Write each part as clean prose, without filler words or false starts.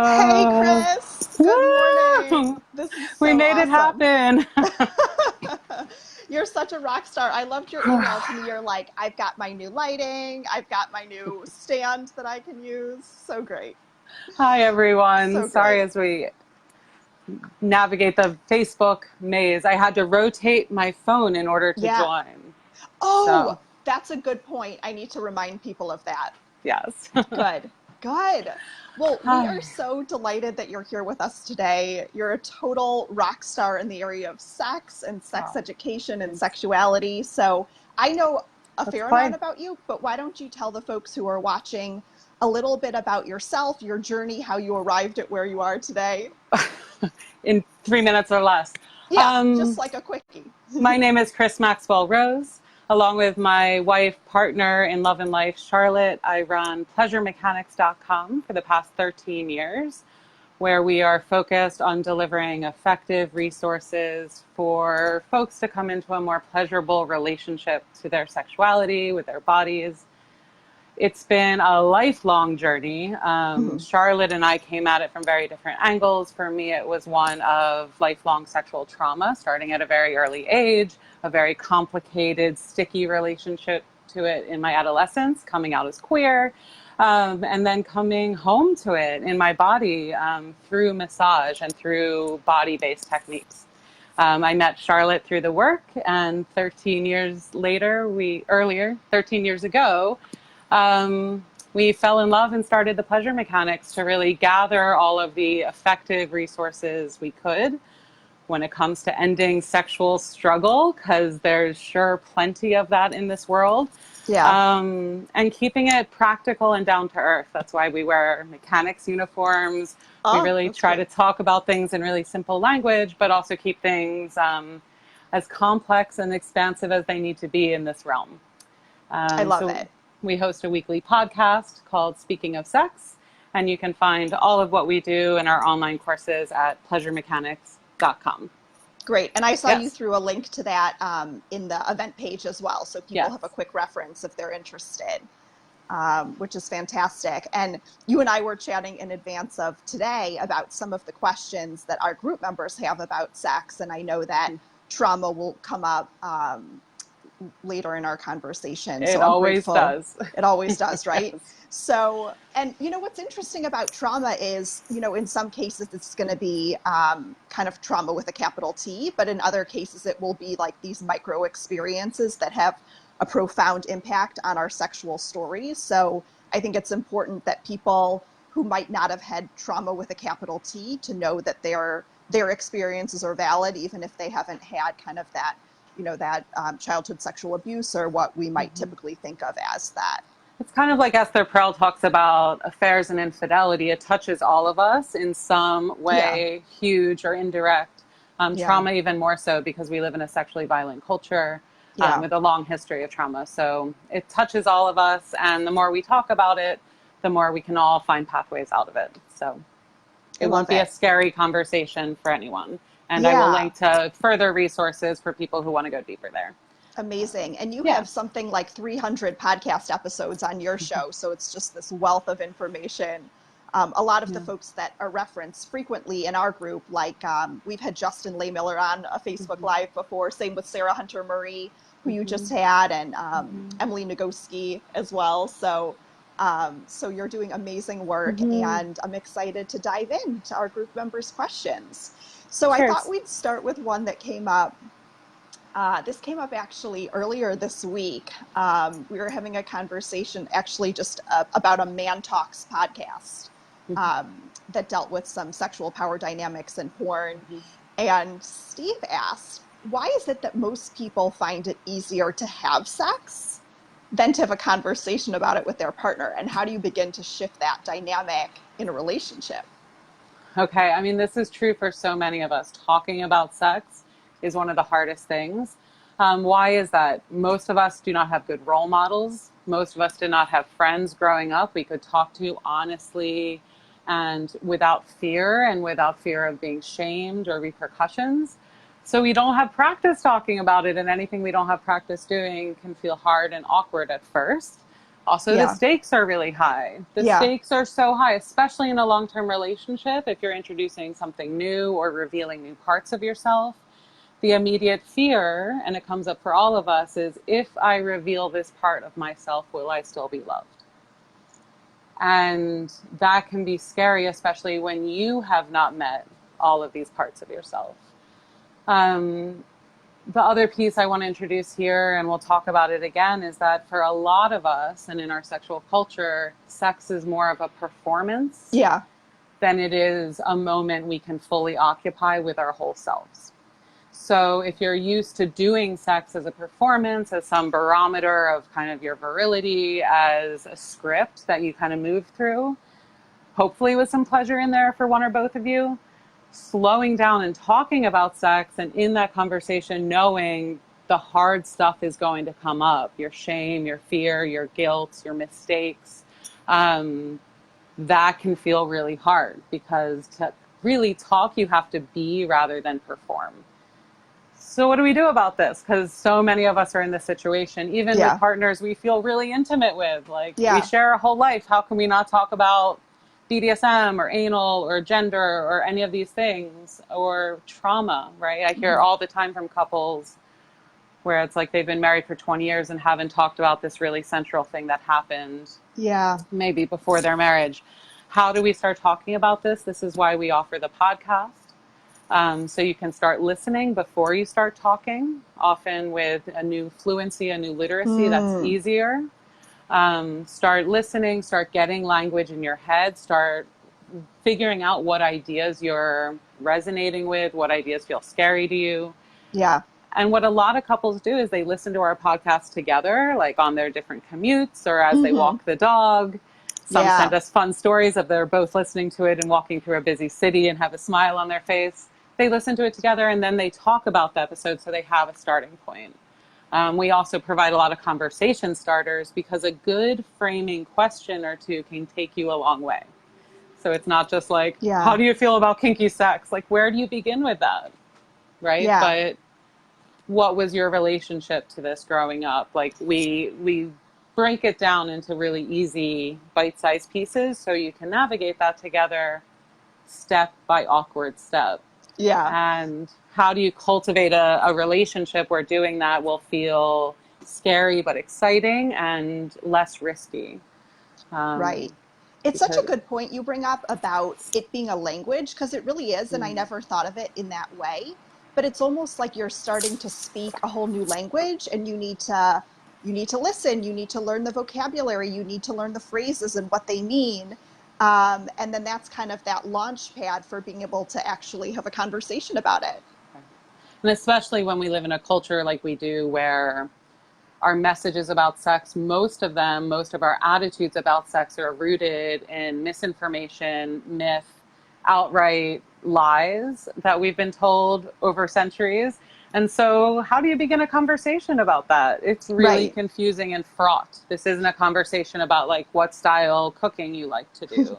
Hey, Hello. Chris. Good Woo! morning. This is We so made it awesome. happen. You're such a rock star. I loved your email to me. You're like, I've got my new lighting, I've got my new stand that I can use. So great. Hi, everyone. So Sorry, great. as we navigate the Facebook maze, I had to rotate my phone in order to Yeah. join. Oh, So, that's a good point. I need to remind people of that. yes. Good. Good. Well, we are Hi. so delighted that you're here with us today. You're a total rock star in the area of sex and sex Oh, education and thanks. sexuality. So I know a Let's fair amount play. about you, but why don't you tell the folks who are watching a little bit about yourself, your journey, how you arrived at where you are today? In 3 minutes or less. Yeah, just Um, like a quickie. my name is Chris Maxwell Rose. Along with my wife, partner in love and life, Charlotte, I run pleasuremechanics.com for the past 13 years, where we are focused on delivering effective resources for folks to come into a more pleasurable relationship to their sexuality, with their bodies. It's been a lifelong journey. Mhm. Charlotte and I came at it from very different angles. For me, it was one of lifelong sexual trauma, starting at a very early age, a very complicated, sticky relationship to it in my adolescence, coming out as queer, and then coming home to it in my body through massage and through body based techniques. I met Charlotte through the work, and 13 years later, 13 years ago, we fell in love and started the pleasure mechanics to really gather all of the effective resources we could when it comes to ending sexual struggle, because there's sure plenty of that in this world. Yeah. And keeping it practical and down to earth. That's why we wear mechanics uniforms. We Oh, really that's try to great. talk about things in really simple language, but also keep things as complex and expansive as they need to be in this realm. I love So it. we host a weekly podcast called Speaking of Sex, and you can find all of what we do in our online courses at pleasuremechanics.com. Great. And I saw you Yes, threw a link to that in the event page as well. So people yes. have a quick reference if they're interested, which is fantastic. And you and I were chatting in advance of today about some of the questions that our group members have about sex. And I know that trauma will come up later in our conversation. So It I'm always grateful. does. It always does, right? Yes. So, and what's interesting about trauma is, in some cases it's going to be kind of trauma with a capital T, but in other cases it will be like these micro experiences that have a profound impact on our sexual stories. So I think it's important that people who might not have had trauma with a capital T to know that their experiences are valid, even if they haven't had kind of that childhood sexual abuse or what we might typically think of as that. It's kind of like Esther Perel talks about affairs and infidelity. It touches all of us in some Yeah, way, huge or indirect. yeah, Trauma, even more so, because we live in a sexually violent culture yeah. with a long history of trauma. So it touches all of us. And the more we talk about it, the more we can all find pathways out of it. So I it love won't be a it. scary conversation for anyone. And I will Yeah, link to further resources for people who want to go deeper there. amazing. And you Yeah. have something like 300 podcast episodes on your show. So it's just this wealth of information. A lot of the Yeah. folks that are referenced frequently in our group, like we've had Justin Lay Miller on a Facebook Live before, same with Sarah Hunter Murray, who you just had, and Emily Nagoski as well. So you're doing amazing work, and I'm excited to dive into our group members' questions. So I thought Cheers. we'd start with one that came up. This came up actually earlier this week. We were having a conversation actually just about a Man Talks podcast that dealt with some sexual power dynamics in porn. And Steve asked, why is it that most people find it easier to have sex than to have a conversation about it with their partner? And how do you begin to shift that dynamic in a relationship? Okay, I mean, this is true for so many of us. Talking about sex is one of the hardest things. Why is that? Most of us do not have good role models. Most of us did not have friends growing up we could talk to honestly and without fear of being shamed or repercussions. So we don't have practice talking about it, and anything we don't have practice doing can feel hard and awkward at first. Also, the Yeah. stakes are really high. The Yeah. stakes are so high, especially in a long-term relationship. If you're introducing something new or revealing new parts of yourself, the immediate fear, and it comes up for all of us, is if I reveal this part of myself, will I still be loved? And that can be scary, especially when you have not met all of these parts of yourself. Um, the other piece I want to introduce here, and we'll talk about it again, is that for a lot of us and in our sexual culture, sex is more of a performance Yeah. than it is a moment we can fully occupy with our whole selves. So if you're used to doing sex as a performance, as some barometer of kind of your virility, as a script that you kind of move through, hopefully with some pleasure in there for one or both of you, slowing down and talking about sex, and in that conversation knowing the hard stuff is going to come up, your shame, your fear, your guilt, your mistakes, that can feel really hard, because to really talk you have to be rather than perform. So what do we do about this? Because so many of us are in this situation, even with Yeah. partners we feel really intimate with. Like, we Yeah. share our whole life. How can we not talk about BDSM or anal or gender or any of these things, or trauma, right? I hear all the time from couples where it's like they've been married for 20 years and haven't talked about this really central thing that happened Yeah. maybe before their marriage. How do we start talking about this? This is why we offer the podcast. So you can start listening before you start talking, often with a new fluency, a new literacy, that's Mm. easier. Start listening, start getting language in your head, start figuring out what ideas you're resonating with, what ideas feel scary to you. Yeah. And what a lot of couples do is they listen to our podcast together, like on their different commutes or as they Mm-hmm. walk the dog. Some Yeah. send us fun stories of they're both listening to it and walking through a busy city and have a smile on their face. They listen to it together and then they talk about the episode so they have a starting point. We also provide a lot of conversation starters, because a good framing question or two can take you a long way. So it's not just like, Yeah. how do you feel about kinky sex? Like, where do you begin with that? Right? Yeah. But what was your relationship to this growing up? Like, we break it down into really easy bite-sized pieces so you can navigate that together step by awkward step. Yeah. And how do you cultivate a relationship where doing that will feel scary but exciting and less risky? Right. It's such a Because good point you bring up about it being a language, because it really is, and I mm, never thought of it in that way. But it's almost like you're starting to speak a whole new language, and you need to listen, you need to learn the vocabulary, you need to learn the phrases and what they mean. And then that's kind of that launch pad for being able to actually have a conversation about it. and especially when we live in a culture like we do, where our messages about sex, most of them, most of our attitudes about sex are rooted in misinformation, myth, outright lies that we've been told over centuries. And so, how do you begin a conversation about that? It's really Right. confusing and fraught. This isn't a conversation about like what style cooking you like to do.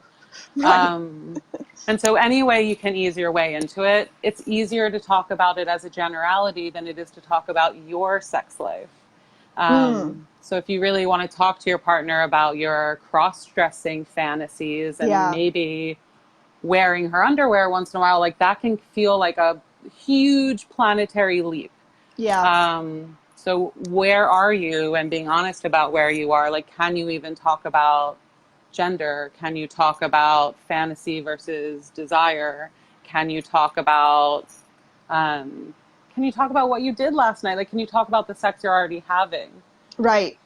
Right. Um, and so, any way you can ease your way into it, it's easier to talk about it as a generality than it is to talk about your sex life. Mm. So if you really want to talk to your partner about your cross-dressing fantasies and Yeah. maybe wearing her underwear once in a while, like that can feel like a huge planetary leap. Yeah. So where are you, and being honest about where you are, like, can you even talk about gender? Can you talk about fantasy versus desire? Can you talk about um, can you talk about what you did last night? Like, can you talk about the sex you're already having? Right.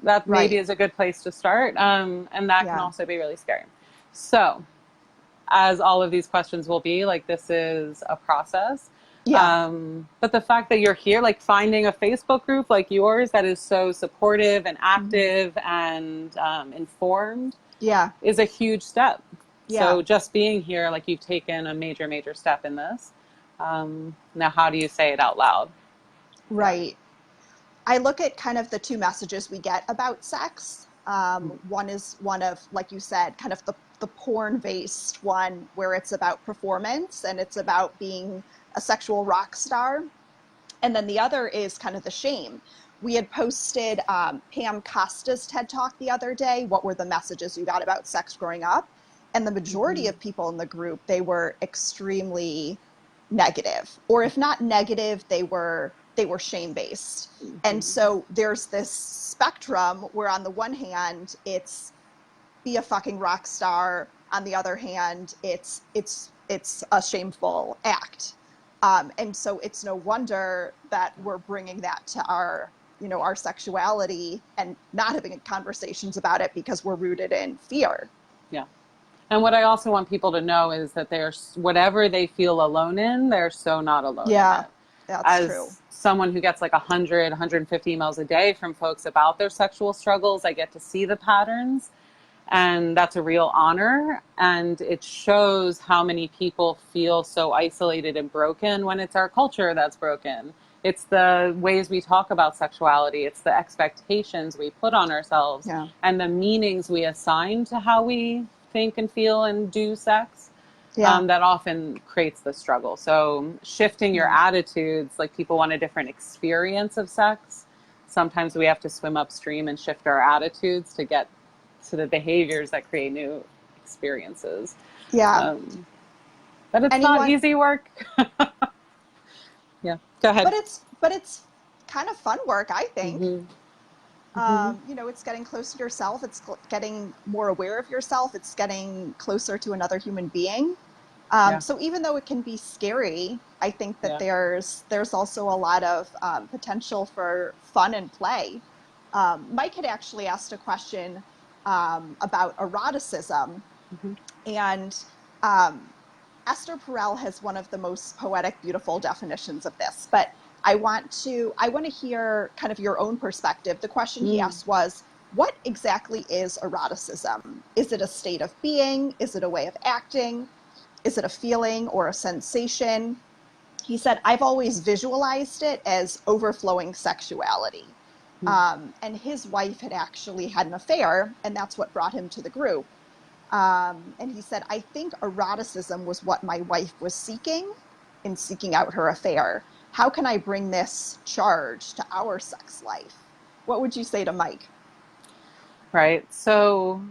That maybe Right. is a good place to start. And that can Yeah. also be really scary. So, as all of these questions will be, like, this is a process. Yeah. But the fact that you're here, like finding a Facebook group like yours that is so supportive and Mhm. active and informed Yeah. is a huge step. Yeah. So just being here, like, you've taken a major, major step in this. Now, how do you say it out loud? Yeah. Right. I look at kind of the two messages we get about sex. One is one of, like you said, kind of the porn based one where it's about performance and it's about being a sexual rock star. And then the other is kind of the shame, we had posted Pam Costa's TED Talk the other day. What were the messages you got about sex growing up? And the majority of people in the group, they were extremely negative, or if not negative, they were shame-based. And so there's this spectrum where on the one hand, it's be a fucking rock star. On the other hand, it's a shameful act. And so it's no wonder that we're bringing that to our sexuality and not having conversations about it because we're rooted in fear. Yeah. And what I also want people to know is that whatever they feel alone in, they're so not alone in it. That's true. As someone who gets like 100, 150 emails a day from folks about their sexual struggles, I get to see the patterns. And that's a real honor. And it shows how many people feel so isolated and broken when it's our culture that's broken. It's the ways we talk about sexuality. It's the expectations we put on ourselves and the meanings we assign to how we think and feel and do sex that often creates the struggle. So shifting your attitudes, like people want a different experience of sex. Sometimes we have to swim upstream and shift our attitudes to get to the behaviors that create new experiences. Yeah. But it's not easy work. Yeah, go ahead. But it's kind of fun work, I think. It's getting closer to yourself. It's getting more aware of yourself. It's getting closer to another human being. So even though it can be scary, I think that there's also a lot of potential for fun and play. Mike had actually asked a question about eroticism, and Esther Perel has one of the most poetic, beautiful definitions of this. But I want to hear kind of your own perspective. The question he asked was, what exactly is eroticism? Is it a state of being? Is it a way of acting? Is it a feeling or a sensation? He said, I've always visualized it as overflowing sexuality. And his wife had actually had an affair, and that's what brought him to the group. And he said, I think eroticism was what my wife was seeking in seeking out her affair. How can I bring this charge to our sex life? What would you say to Mike? Right. So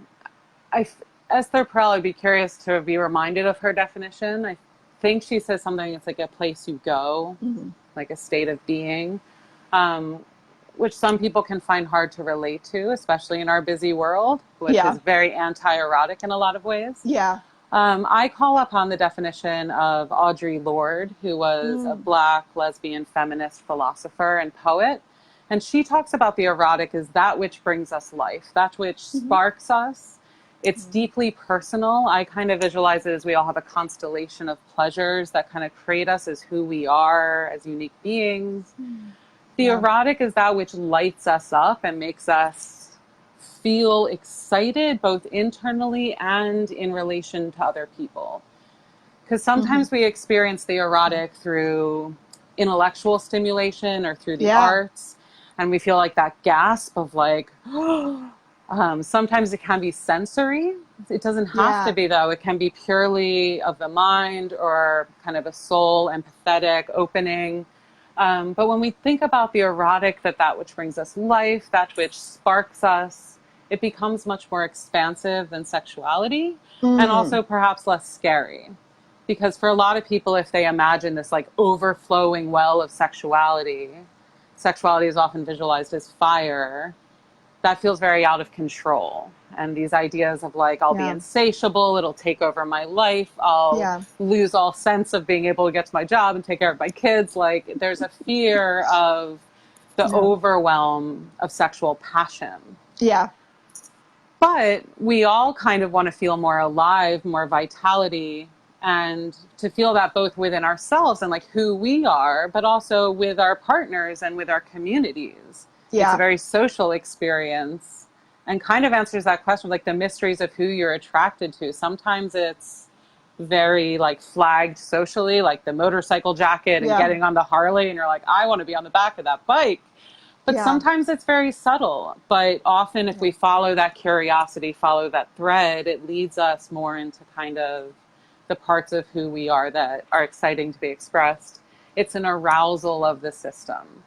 Esther Perel, I'd be curious to be reminded of her definition. I think she says something, it's like a place you go, like a state of being, which some people can find hard to relate to, especially in our busy world, which is very anti-erotic in a lot of ways. I call upon the definition of Audre Lorde, who was a Black lesbian feminist philosopher and poet. And she talks about the erotic as that which brings us life, that which sparks us. It's deeply personal. I kind of visualize it as we all have a constellation of pleasures that kind of create us as who we are, as unique beings. The erotic is that which lights us up and makes us feel excited, both internally and in relation to other people. Because sometimes we experience the erotic through intellectual stimulation or through the arts, and we feel like that gasp of like, sometimes it can be sensory. It doesn't have to be, though. It can be purely of the mind or kind of a soul, empathetic, opening. But when we think about the erotic, that which brings us life, that which sparks us, it becomes much more expansive than sexuality and also perhaps less scary. Because for a lot of people, if they imagine this like overflowing well of sexuality is often visualized as fire. That feels very out of control. And these ideas of like, I'll be insatiable, it'll take over my life, I'll lose all sense of being able to get to my job and take care of my kids. Like there's a fear of the overwhelm of sexual passion. But we all kind of want to feel more alive, more vitality, and to feel that both within ourselves and like who we are, but also with our partners and with our communities. It's a very social experience and kind of answers that question, like the mysteries of who you're attracted to. Sometimes it's very like flagged socially, like the motorcycle jacket and getting on the Harley, and you're like, I want to be on the back of that bike. But sometimes it's very subtle. But often if we follow that curiosity, follow that thread, it leads us more into kind of the parts of who we are that are exciting to be expressed. It's an arousal of the system.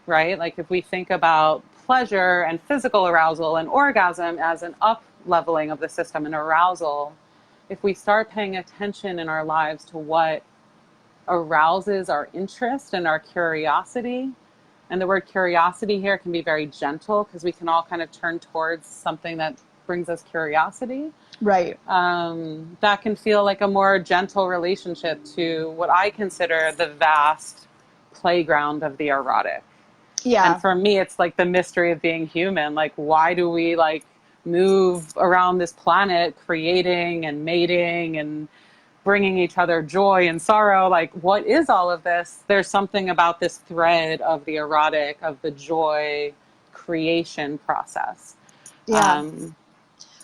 right? Like if we think about pleasure and physical arousal and orgasm as an up leveling of the system and arousal, if we start paying attention in our lives to what arouses our interest and our curiosity, and the word curiosity here can be very gentle because we can all kind of turn towards something that brings us curiosity. Right. That can feel like a more gentle relationship to what I consider the vast playground of the erotic. And Yeah. for me, it's like the mystery of being human. Like, why do we like move around this planet creating and mating and bringing each other joy and sorrow? Like, what is all of this? There's something about this thread of the erotic, of the joy creation process. Yeah. Um,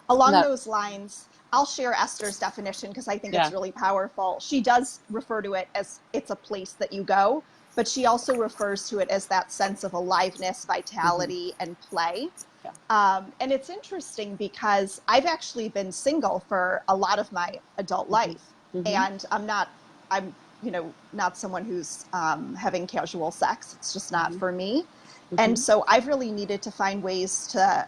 Along that, those lines, I'll share Esther's definition because I think it's yeah. really powerful. She does refer to it as it's a place that you go, but she also refers to it as that sense of aliveness, Mm-hmm. vitality, and play. Yeah. And it's interesting because I've actually been single for a lot of my adult Mm-hmm. life, Mm-hmm. and I'm, not someone who's having casual sex. It's just not Mm-hmm. for me. And Mm-hmm. so I've really needed to find ways to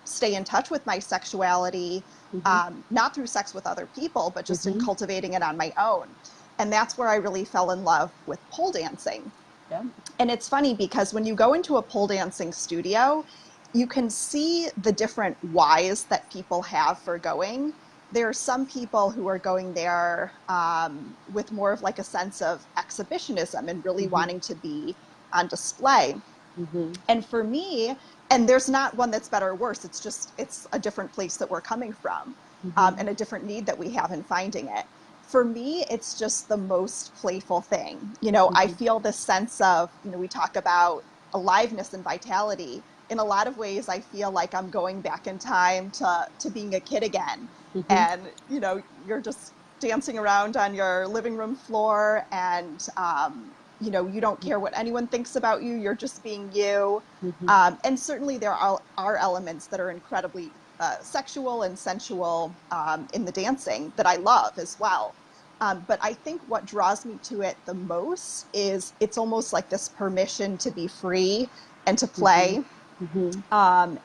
stay in touch with my sexuality, Mm-hmm. not through sex with other people, but just in Mm-hmm. cultivating it on my own. And that's where I really fell in love with pole dancing. Yeah. And it's funny because when you go into a pole dancing studio, you can see the different whys that people have for going. There are some people who are going there with more of like a sense of exhibitionism and really Mm-hmm. wanting to be on display. Mm-hmm. And for me, and there's not one that's better or worse, it's a different place that we're coming from, Mm-hmm. and a different need that we have in finding it. For me, it's just the most playful thing. I Mm-hmm. feel this sense of, we talk about aliveness and vitality. In a lot of ways, I feel like I'm going back in time to being a kid again. Mm-hmm. And, you're just dancing around on your living room floor, and you don't care what anyone thinks about you. You're just being you. Mm-hmm. And certainly there are elements that are incredibly sexual and sensual in the dancing that I love as well. But I think what draws me to it the most is it's almost like this permission to be free and to Mm-hmm. play, Mm-hmm.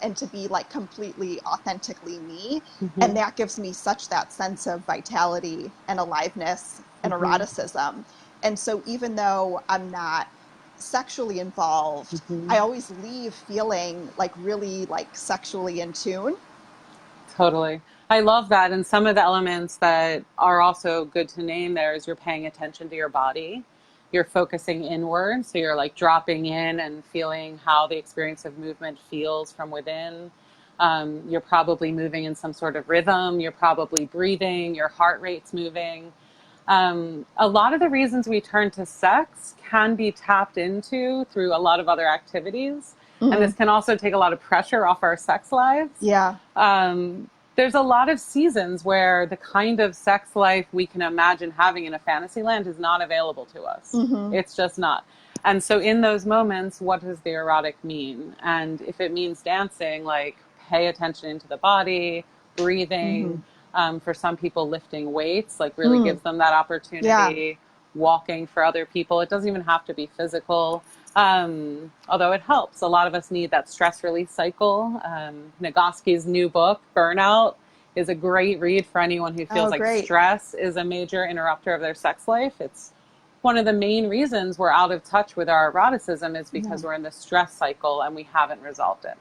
and to be like completely authentically me. Mm-hmm. And that gives me such that sense of vitality and aliveness and Mm-hmm. eroticism. And so even though I'm not sexually involved, Mm-hmm. I always leave feeling like really like sexually in tune. Totally. I love that. And some of the elements that are also good to name there is you're paying attention to your body. You're focusing inward. So you're like dropping in and feeling how the experience of movement feels from within. You're probably moving in some sort of rhythm. You're probably breathing. Your heart rate's moving. A lot of the reasons we turn to sex can be tapped into through a lot of other activities. And Mm-hmm. this can also take a lot of pressure off our sex lives. Yeah. There's a lot of seasons where the kind of sex life we can imagine having in a fantasy land is not available to us. Mm-hmm. It's just not. And so in those moments, what does the erotic mean? And if it means dancing, like pay attention into the body, Mm-hmm. breathing. For some people, lifting weights, like really Mm. gives them that Yeah. opportunity. Walking for other people. It doesn't even have to be physical. Although it helps. A lot of us need that stress release cycle. Nagoski's new book, Burnout, is a great read for anyone who feels Oh, like great. stress is a major interrupter of their sex life. It's one of the main reasons we're out of touch with our eroticism is because Yeah. we're in the stress cycle and we haven't resolved it.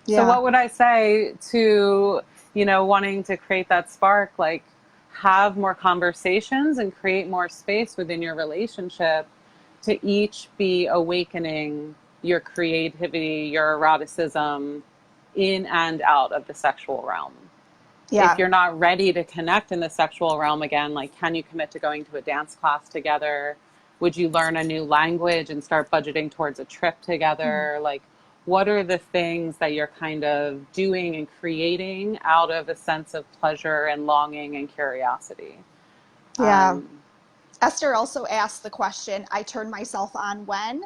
So Yeah. what would I say to, wanting to create that spark? Like, have more conversations and create more space within your relationship to each be awakening your creativity, your eroticism in and out of the sexual realm. If Yeah. you're not ready to connect in the sexual realm again, like, can you commit to going to a dance class together? Would you learn a new language and start budgeting towards a trip Mm. together? Like, what are the things that you're kind of doing and creating out of a sense of pleasure and longing and curiosity? Yeah. Um, Esther also asked the question, I turn myself on when?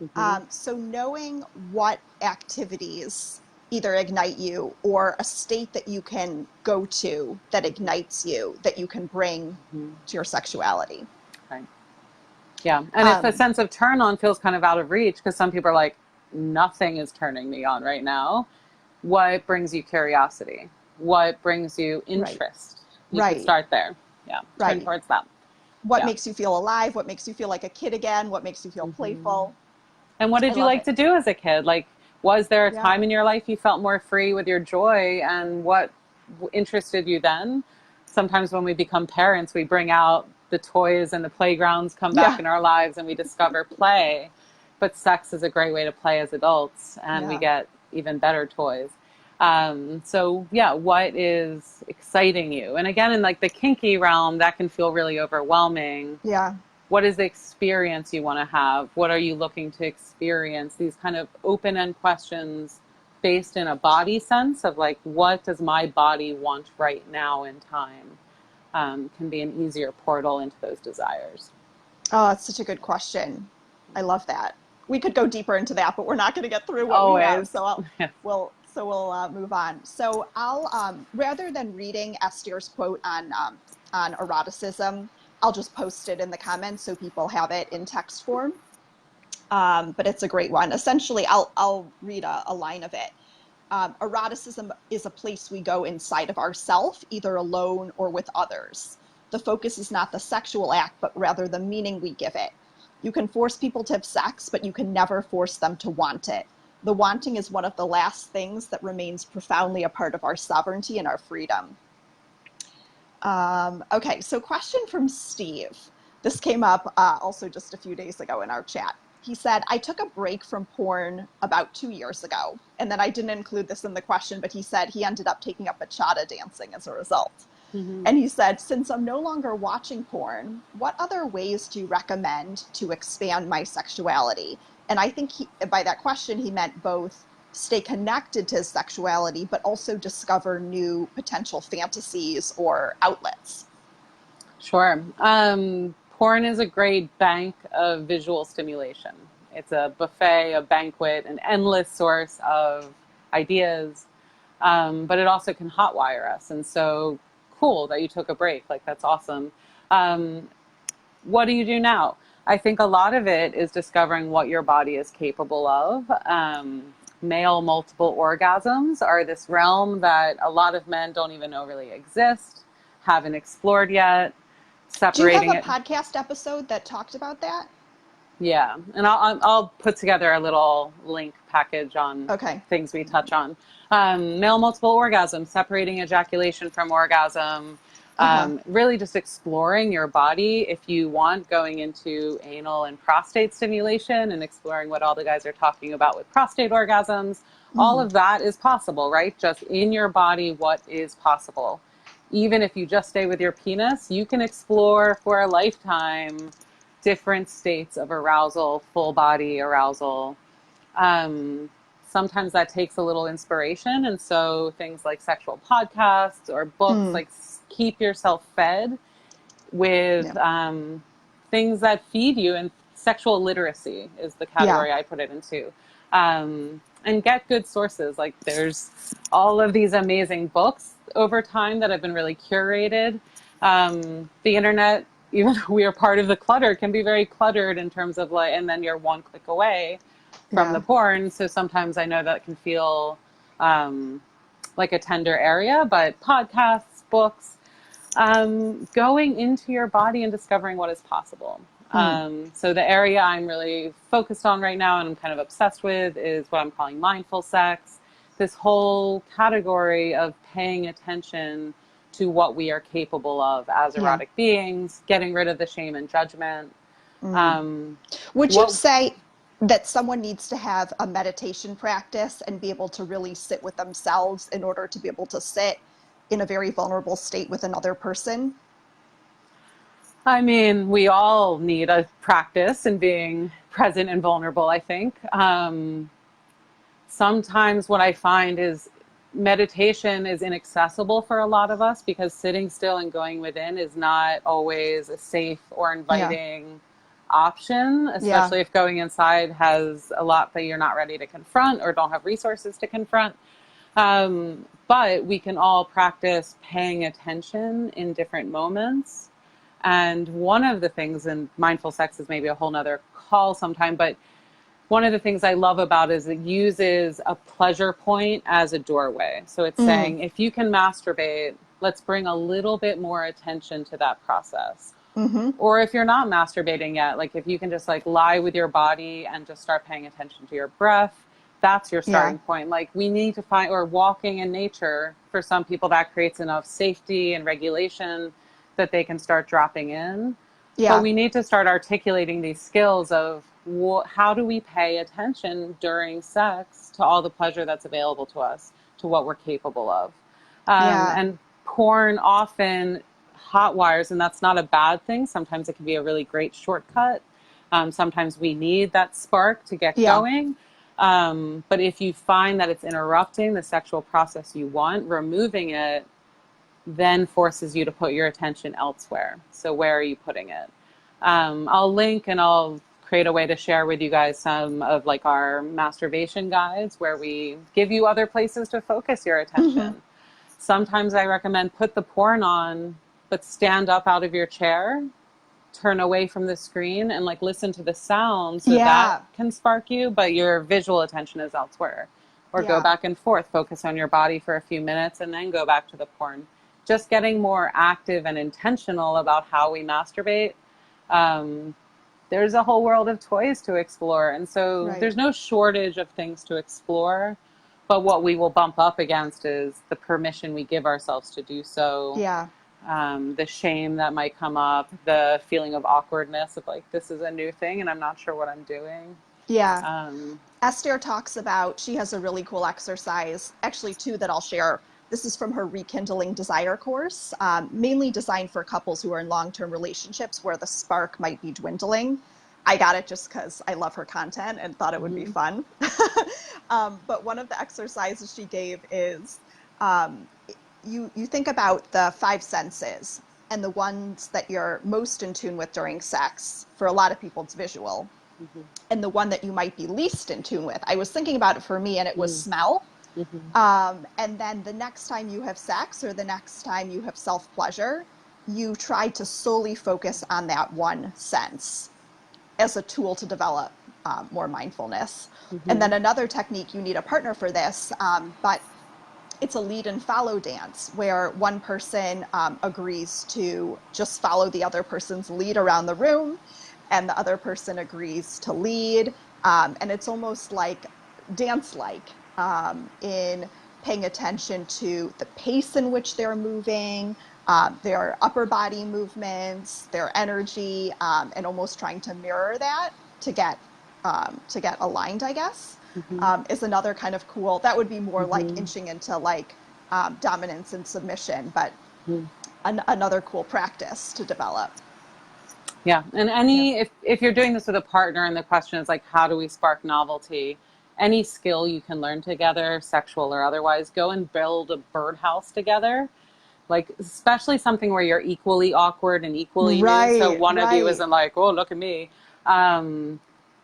mhm, So knowing what activities either ignite you or a state that you can go to that mhm, ignites you, that you can bring mhm. to your sexuality. Right. Yeah. And if a sense of turn on feels kind of out of reach, because some people are like, nothing is turning me on right now. What brings you curiosity? What brings you Right. interest? You can Right. start there. Yeah. Turn Right. towards that. What Yeah. makes you feel alive? What makes you feel like a kid again? What makes you feel playful? And what I did you love like it. to do as a kid? Like, was there a Yeah. time in your life you felt more free with your joy, and what interested you then? Sometimes when we become parents, we bring out the toys and the playgrounds come back Yeah. in our lives and we discover play. But sex is a great way to play as adults, and we Yeah. get even better toys. So yeah, what is exciting you? And again, in like the kinky realm, that can feel really overwhelming. Yeah. What is the experience you want to have? What are you looking to experience? These kind of open-end questions based in a body sense of like, what does my body want right now in time, can be an easier portal into those desires. Oh, it's such a good question. I love that. We could go deeper into that, but we're not going to get through what we have. Always. So I'll Yeah. we'll move on. So I'll rather than reading Esther's quote on eroticism, I'll just post it in the comments so people have it in text form. But it's a great one. Essentially, I'll read a line of it. Eroticism is a place we go inside of ourself, either alone or with others. The focus is not the sexual act, but rather the meaning we give it. You can force people to have sex, but you can never force them to want it. The wanting is one of the last things that remains profoundly a part of our sovereignty and our freedom. Okay, so question from Steve. This came up also just a few days ago in our chat. He said, I took a break from porn about 2 years ago. And then I didn't include this in the question, but he said he ended up taking up bachata dancing as a result. Mm-hmm. And he said, since I'm no longer watching porn, what other ways do you recommend to expand my sexuality? And I think by that question, he meant both stay connected to his sexuality, but also discover new potential fantasies or outlets. Sure. Porn is a great bank of visual stimulation. It's a buffet, a banquet, an endless source of ideas, but it also can hotwire us. And so cool that you took a break. Like, that's awesome. Um, what do you do now? I think a lot of it is discovering what your body is capable of. Male multiple orgasms are this realm that a lot of men don't even know really exist, haven't explored yet. Do you have Separating a it. podcast episode that talked about that? Yeah, and I'll put together a little link package on Okay. things we touch on. Male multiple orgasm, separating ejaculation from orgasm, Uh-huh. really just exploring your body. If you want, going into anal and prostate stimulation and exploring what all the guys are talking about with prostate orgasms. All Mm-hmm. of that is possible, right? Just in your body, what is possible. Even if you just stay with your penis, you can explore for a lifetime different states of arousal, full body arousal. Um, Sometimes that takes a little inspiration. And so things like sexual podcasts or books, Mm. like keep yourself fed with Yeah. things that feed you. And sexual literacy is the Yeah. category I put it into. And get good sources. Like there's all of these amazing books over time that have been really curated. The internet, even though we are part of the clutter, can be very cluttered in terms of like, and then you're one click away from the Yeah. porn. So sometimes I know that can feel like a tender area, but podcasts, books, going into your body and discovering what is possible. Mm. So the area I'm really focused on right now and I'm kind of obsessed with is what I'm calling mindful sex. This whole category of paying attention to what we are capable of as Yeah. erotic beings, getting rid of the shame and judgment. Mm. Um, Would you what say that someone needs to have a meditation practice and be able to really sit with themselves in order to be able to sit in a very vulnerable state with another person? I mean, we all need a practice in being present and vulnerable, I think. Sometimes what I find is meditation is inaccessible for a lot of us because sitting still and going within is not always a safe or Yeah. inviting option, Yeah. especially if going inside has a lot that you're not ready to confront or don't have resources to confront. But we can all practice paying attention in different moments And one of the things, and mindful sex is maybe a whole nother call sometime, but one of the things I love about it is it uses a pleasure point as a doorway. So it's Mm, saying, if you can masturbate, let's bring a little bit more attention to that process. mm-hmm. Or if you're not masturbating yet, like if you can just like lie with your body and just start paying attention to your breath, that's your Yeah. starting point. Like we need to find, or walking in nature, for some people that creates enough safety and regulation that they can start dropping in. But Yeah. we need to start articulating these skills of how do we pay attention during sex to all the pleasure that's available to us, to what we're capable of. Yeah. And porn often hot wires, and that's not a bad thing. Sometimes it can be a really great shortcut. Sometimes we need that spark to get Yeah. going. But if you find that it's interrupting the sexual process you want, removing it then forces you to put your attention elsewhere. So where are you putting it? I'll link and I'll create a way to share with you guys some of like our masturbation guides where we give you other places to focus your Mm-hmm. attention. Sometimes I recommend put the porn on, but stand up out of your chair, turn away from the screen and like listen to the sound so that Yeah. can spark you, but your visual attention is elsewhere. Or go Yeah. back and forth, focus on your body for a few minutes and then go back to the porn. Just getting more active and intentional about how we masturbate. Um, there's a whole world of toys to explore. And so Right. there's no shortage of things to explore. But what we will bump up against is the permission we give ourselves to do so, Yeah. the shame that might come up, the feeling of awkwardness of like, this is a new thing and I'm not sure what I'm doing. Yeah. Um, Esther talks about, she has a really cool exercise, actually two that I'll share. This is from her Rekindling Desire course, mainly designed for couples who are in long-term relationships where the spark might be dwindling. I got it just because I love her content and thought it would be mhm, fun. But one of the exercises she gave is um, you think about the five senses, and the ones that you're most in tune with during sex. For a lot of people, it's visual, mhm, and the one that you might be least in tune with. I was thinking about it for me, and it was mhm, smell. mhm, And then the next time you have sex or the next time you have self pleasure, you try to solely focus on that one sense as a tool to develop more mindfulness. And then mhm, another technique, you need a partner for this, but it's a lead and follow dance where one person agrees to just follow the other person's lead around the room, and the other person agrees to lead. And it's almost like dance like in paying attention to the pace in which they're moving, their upper body movements, their energy, and almost trying to mirror that to get aligned, I guess, mhm, is another kind of cool. That would be more like mhm, inching into like dominance and submission, but mhm. another cool practice to develop. Yeah. And Yeah. if you're doing this with a partner and the question is like, how do we spark novelty? Any skill you can learn together, sexual or otherwise, go and build a birdhouse together. Like, especially something where you're equally awkward and equally new. So Right, one of you right. isn't like, oh, look at me. Um,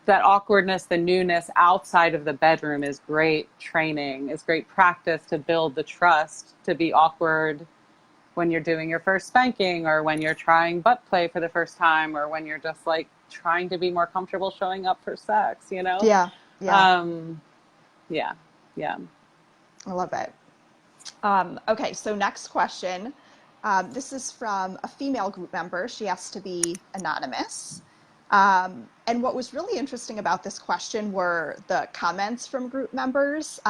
that awkwardness, the newness outside of the bedroom is great training, is great practice to build the trust to be awkward when you're doing your first spanking or when you're trying butt play for the first time or when you're just like trying to be more comfortable showing up for sex, you know? Yeah, yeah. Um, yeah, yeah. I love it. Okay, so next question. This is from a female group member. She has to be anonymous. And what was really interesting about this question were the comments from group members.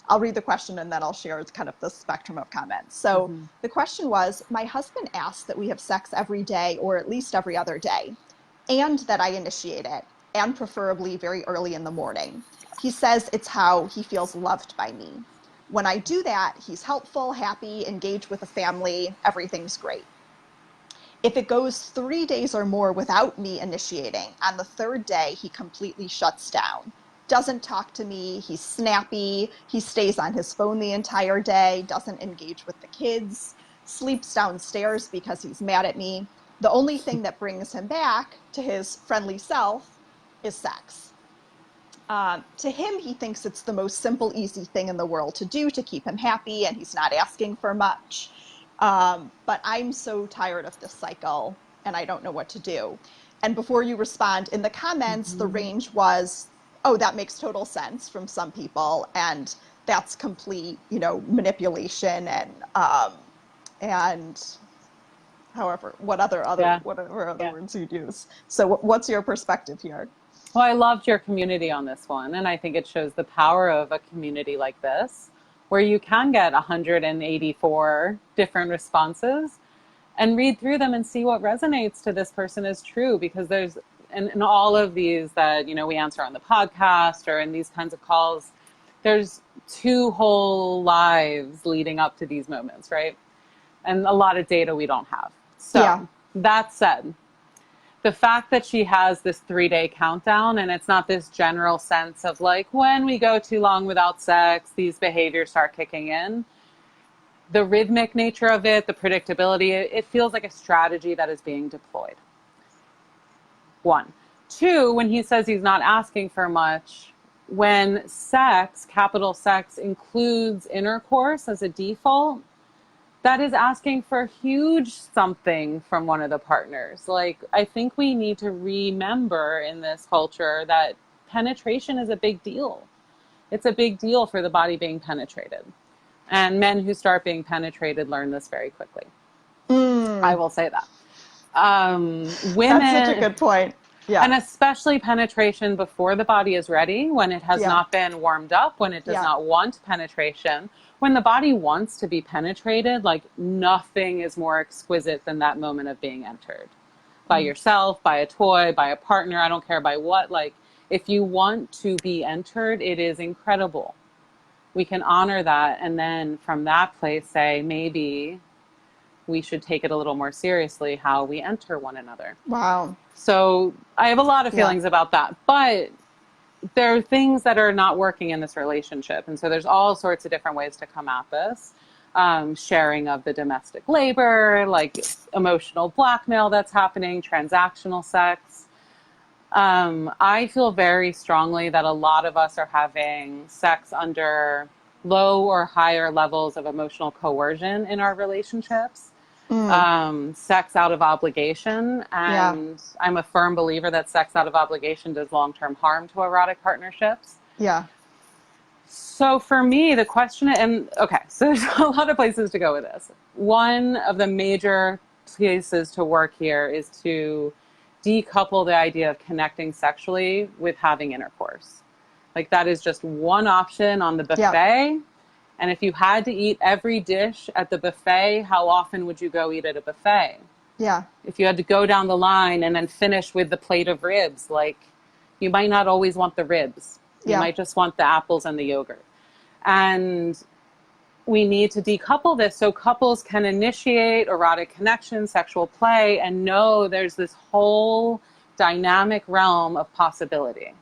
I'll read the question and then I'll share kind of the spectrum of comments. So Mm-hmm. the question was, my husband asks that we have sex every day or at least every other day, and that I initiate it, and preferably very early in the morning. He says it's how he feels loved by me. When I do that, he's helpful, happy, engaged with the family, everything's great. If it goes 3 days or more without me initiating, on the third day, he completely shuts down. Doesn't talk to me, he's snappy, he stays on his phone the entire day, doesn't engage with the kids, sleeps downstairs because he's mad at me. The only thing that brings him back to his friendly self is sex. To him, he thinks it's the most simple, easy thing in the world to do to keep him happy, and he's not asking for much. But I'm so tired of this cycle. and I don't know what to do. And before you respond, in the comments, the Mhm. range was, oh, that makes total sense from some people, and that's complete, manipulation and however, Yeah. whatever other Yeah. words you'd use. So what's your perspective here? Well, I loved your community on this one. And I think it shows the power of a community like this, where you can get 184 different responses and read through them and see what resonates to this person as true. Because there's, and in all of these that, we answer on the podcast or in these kinds of calls, there's two whole lives leading up to these moments, right? And a lot of data we don't have. Yeah. So that said, the fact that she has this 3-day countdown and it's not this general sense of like when we go too long without sex, these behaviors start kicking in. The rhythmic nature of it, the predictability, it feels like a strategy that is being deployed. 1. 2, when he says he's not asking for much, when sex, capital sex, includes intercourse as a default, that is asking for huge something from one of the partners. Like, I think we need to remember in this culture that penetration is a big deal. It's a big deal for the body being penetrated. And men who start being penetrated learn this very quickly. I will say that. That's such a Women, good point. and Yeah. especially penetration before the body is ready, when it has Yeah. not been warmed up, when it does Yeah. not want penetration, when the body wants to be penetrated, like nothing is more exquisite than that moment of being entered by yourself, by a toy, by a partner, I don't care by what. Like, if you want to be entered, it is incredible. We can honor that. And then from that place, say, maybe we should take it a little more seriously how we enter one another. Wow. So I have a lot of Yeah. feelings about that, but there are things that are not working in this relationship. And so there's all sorts of different ways to come at this. Sharing of the domestic labor, like emotional blackmail that's happening, transactional sex. I feel very strongly that a lot of us are having sex under low or higher levels of emotional coercion in our relationships. Sex out of obligation. Yeah. And I'm a firm believer that sex out of obligation does long-term harm to erotic partnerships. Yeah. So for me, the question, and okay, so there's a lot of places to go with this. One of the major places to work here is to decouple the idea of connecting sexually with having intercourse. Like that is just one option on the Yeah. buffet. And if you had to eat every dish at the buffet, how often would you go eat at a buffet? Yeah. If you had to go down the line and then finish with the plate of ribs, like you might not always want the ribs. You Yeah. might just want the apples and the yogurt. And we need to decouple this so couples can initiate erotic connection, sexual play, and know there's this whole dynamic realm of possibility.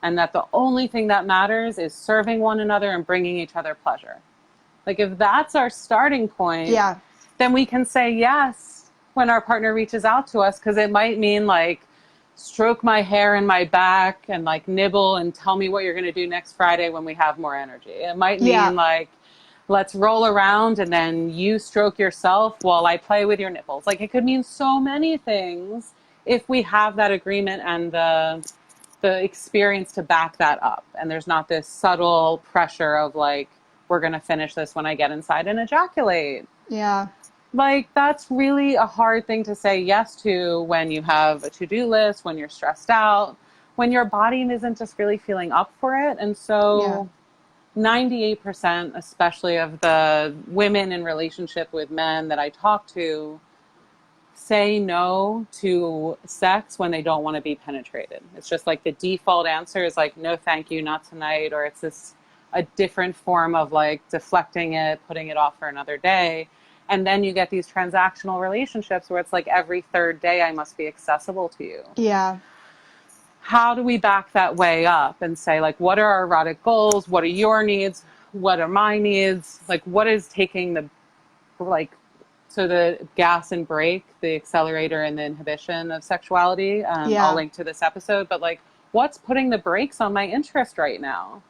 And that the only thing that matters is serving one another and bringing each other pleasure. Like if that's our starting point, Yeah. then we can say yes when our partner reaches out to us, because it might mean like stroke my hair and my back and like nibble and tell me what you're going to do next Friday when we have more energy. It might Yeah. mean like let's roll around and then you stroke yourself while I play with your nipples. Like it could mean so many things if we have that agreement and the experience to back that up. And there's not this subtle pressure of like, we're going to finish this when I get inside and ejaculate. Yeah. Like, that's really a hard thing to say yes to when you have a to-do list, when you're stressed out, when your body isn't just really feeling up for it. And Yeah. so 98%, especially of the women in relationship with men that I talk to, say no to sex when they don't want to be penetrated. It's just like the default answer is like, no, thank you, not tonight. Or it's this a different form of like deflecting it, putting it off for another day. And then you get these transactional relationships where it's like every third day I must be accessible to you. Yeah. How do we back that way up and say like, what are our erotic goals? What are your needs? What are my needs? Like what is taking the, like, so the gas and brake, the accelerator and the inhibition of sexuality. I'll Yeah. link to this episode, but like what's putting the brakes on my interest right now?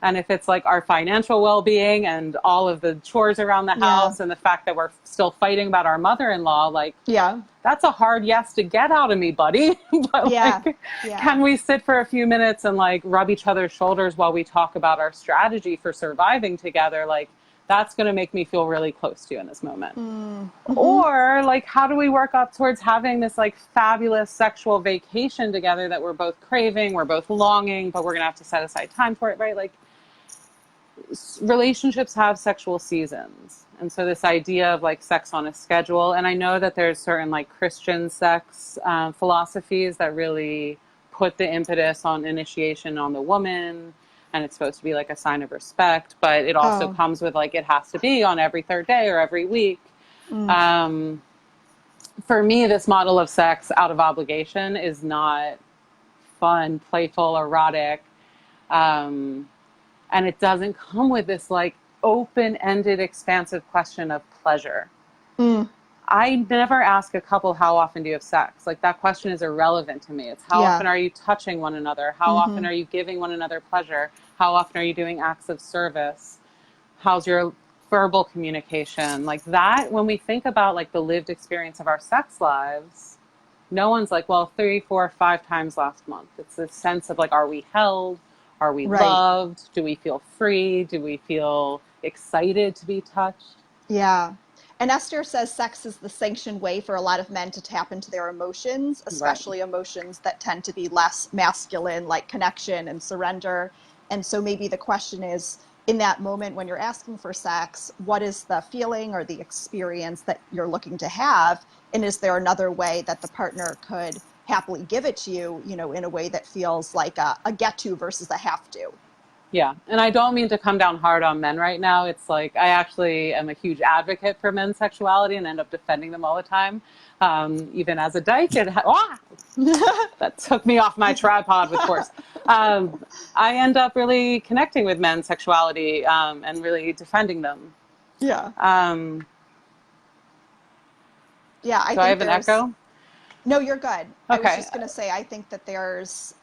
And if it's like our financial well-being and all of the chores around the Yeah. house and the fact that we're still fighting about our mother-in-law, like Yeah. that's a hard yes to get out of me, buddy. But Yeah. like, Yeah. can we sit for a few minutes and like rub each other's shoulders while we talk about our strategy for surviving together? Like, that's going to make me feel really close to you in this moment. Mm-hmm. Or like, how do we work up towards having this like fabulous sexual vacation together that we're both craving, we're both longing, but we're going to have to set aside time for it, right? Like, relationships have sexual seasons. And so this idea of like sex on a schedule, and I know that there's certain like Christian sex philosophies that really put the impetus on initiation on the woman, and it's supposed to be like a sign of respect, but it also Oh. comes with like it has to be on every third day or every week. Mm. um, for me, this model of sex out of obligation is not fun, playful, erotic. um, and it doesn't come with this like open-ended expansive question of pleasure. Mm. I never ask a couple, how often do you have sex? Like, that question is irrelevant to me. It's how Yeah. often are you touching one another? How Mm-hmm. often are you giving one another pleasure? How often are you doing acts of service? How's your verbal communication? Like that, when we think about like the lived experience of our sex lives, no one's like, well, 3, 4, 5 times last month. It's this sense of like, are we held? Are we Right. loved? Do we feel free? Do we feel excited to be touched? Yeah. And Esther says sex is the sanctioned way for a lot of men to tap into their emotions, Right. especially emotions that tend to be less masculine, like connection and surrender. And so maybe the question is, in that moment when you're asking for sex, what is the feeling or the experience that you're looking to have? And is there another way that the partner could happily give it to you, in a way that feels like a get to versus a have to? Yeah. And I don't mean to come down hard on men right now. It's like I actually am a huge advocate for men's sexuality and end up defending them all the time. Even as a dyke, that took me off my tripod with force. I end up really connecting with men's sexuality and really defending them. Yeah. Um, Yeah, I do I think have an there's echo? No, you're good. I was Okay. just going to say, I think that there's,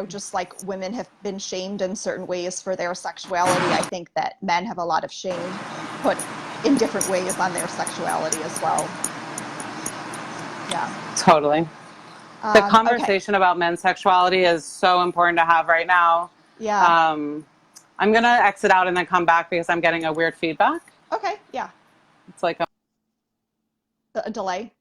just like women have been shamed in certain ways for their sexuality, I think that men have a lot of shame put in different ways on their sexuality as well. Yeah. Totally. The Okay. conversation about men's sexuality is so important to have right now. Yeah. Um, I'm going to exit out and then come back because I'm getting a weird feedback. Okay. Yeah. It's like, A delay.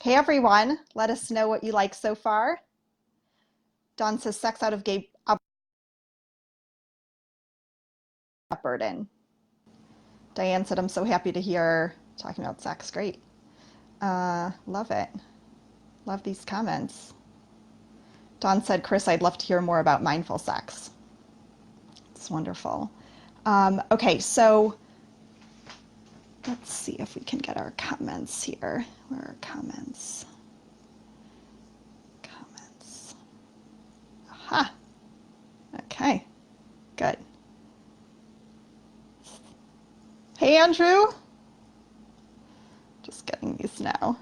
Hey, everyone. Let us know what you like so far. Dawn says sex out of gay burden. Diane said, I'm so happy to hear talking about sex. Great. Love it. Love these comments. Dawn said, Chris, I'd love to hear more about mindful sex. It's wonderful. Okay, so let's see if we can get our comments here. Where are comments? Comments. Aha. Okay, good. Hey, Andrew. Just getting these now.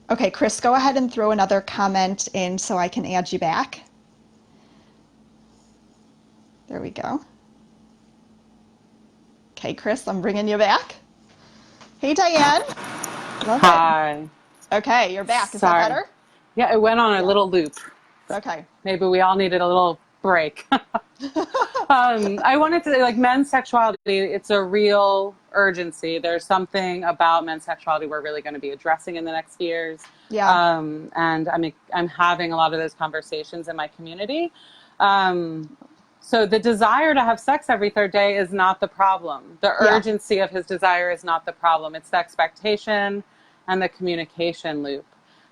Okay, Chris, go ahead and throw another comment in so I can add you back. There we go. Okay, Chris, I'm bringing you back. Hey, Diane. Love it. hi. Okay, you're back. Is that Sorry. better? Yeah, it went on a Yeah. little loop. Okay. Maybe we all needed a little break. I wanted to say, like, men's sexuality, it's a real urgency. There's something about men's sexuality we're really going to be addressing in the next years. Yeah. And I'm having a lot of those conversations in my community. So the desire to have sex every third day is not the problem. The Yeah. urgency of his desire is not the problem. It's the expectation and the communication loop.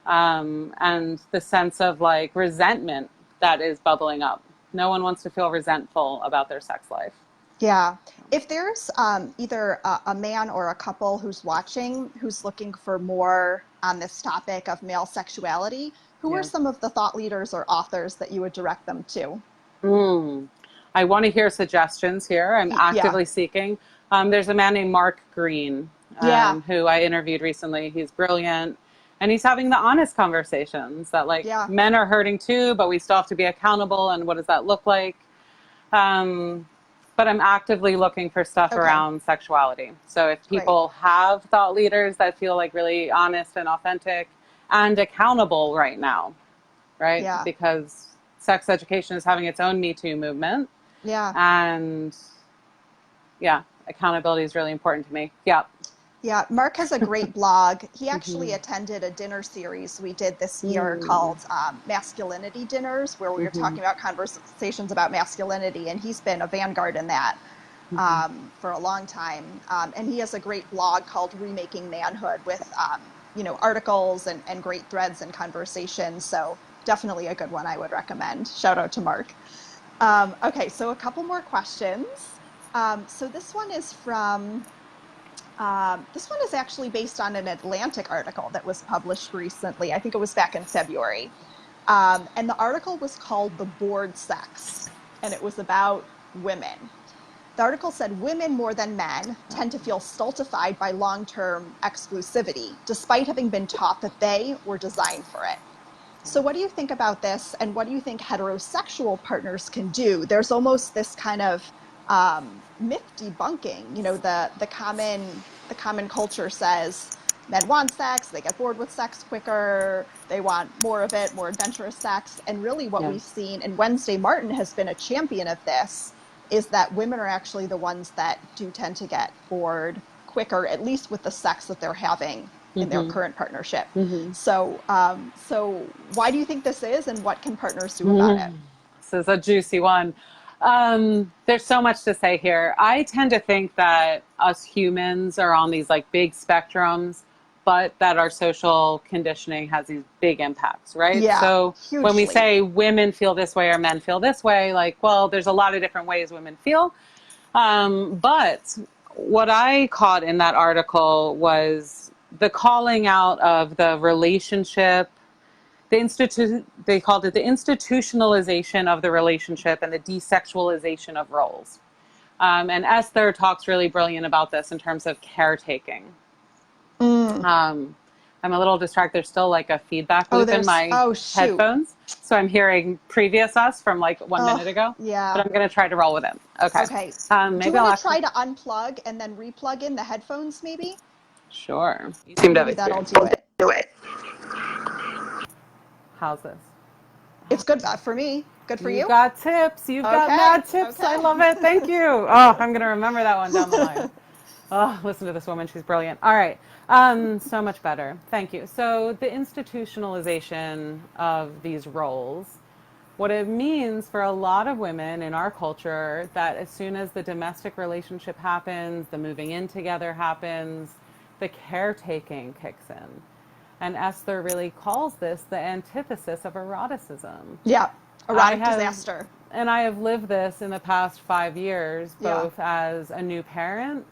And the sense of like resentment that is bubbling up. No one wants to feel resentful about their sex life. Yeah. If there's either a man or a couple who's watching who's looking for more on this topic of male sexuality, Who are Yeah. some of the thought leaders or authors that you would direct them to? Mm. I want to hear suggestions here. I'm Yeah. actively seeking. There's a man named Mark Green, Yeah. who I interviewed recently. He's brilliant. And he's having the honest conversations that, like, Yeah. men are hurting too, but we still have to be accountable. And what does that look like? Um, but I'm actively looking for stuff Okay. around sexuality. So if Great. people have thought leaders that feel like really honest and authentic and accountable right now, right? Yeah. Because sex education is having its own Me Too movement. Yeah. And yeah, accountability is really important to me. Yeah. Yeah, Mark has a great blog. He actually Mm-hmm. attended a dinner series we did this year Mm-hmm. called Masculinity Dinners, where we were Mm-hmm. talking about conversations about masculinity, and he's been a vanguard in that Mm-hmm. for a long time. And he has a great blog called Remaking Manhood with, articles and great threads and conversations. So definitely a good one I would recommend. Shout out to Mark. Okay, so a couple more questions. So this one is actually based on an Atlantic article that was published recently. I think it was back in February. And the article was called The Bored Sex, and it was about women. The article said women more than men tend to feel stultified by long-term exclusivity, despite having been taught that they were designed for it. So what do you think about this, and what do you think heterosexual partners can do? There's almost this kind of myth debunking. The common culture says men want sex, they get bored with sex quicker, they want more of it, more adventurous sex. And really what Yeah. we've seen, and Wednesday Martin has been a champion of this, is that women are actually the ones that do tend to get bored quicker, at least with the sex that they're having in their Mm-hmm. current partnership. Mm-hmm. So why do you think this is, and what can partners do about it? Mm-hmm. This is a juicy one. There's so much to say here. I tend to think that us humans are on these like big spectrums, but that our social conditioning has these big impacts, right? Yeah, So when we hugely. say women feel this way or men feel this way, like, well, there's a lot of different ways women feel. But what I caught in that article was the calling out of the relationship, they called it the institutionalization of the relationship and the desexualization of roles. And Esther talks really brilliant about this in terms of caretaking. Mm. Um, I'm a little distracted. There's still like a feedback loop in my Oh, shoot. headphones. So I'm hearing previous us from like 1 minute Oh, ago, but yeah. I'm going to try to roll with it. Okay. Okay. Do you Maybe I'll want to actually, try to unplug and then replug in the headphones, maybe? sure. You seem to have Maybe that'll experience. do it. Do it. How's this? It's good for me. Good for You you? got tips. You've got Okay. mad tips. I Okay. love it. Thank you. Oh, I'm going to remember that one down the line. Oh, listen to this woman. She's brilliant. All right. So much better. Thank you. So the institutionalization of these roles, what it means for a lot of women in our culture, that as soon as the domestic relationship happens, the moving in together happens, the caretaking kicks in. And Esther really calls this the antithesis of eroticism. Yeah. I Erotic have, disaster. and I have lived this in the past 5 years, Yeah. both as a new parent,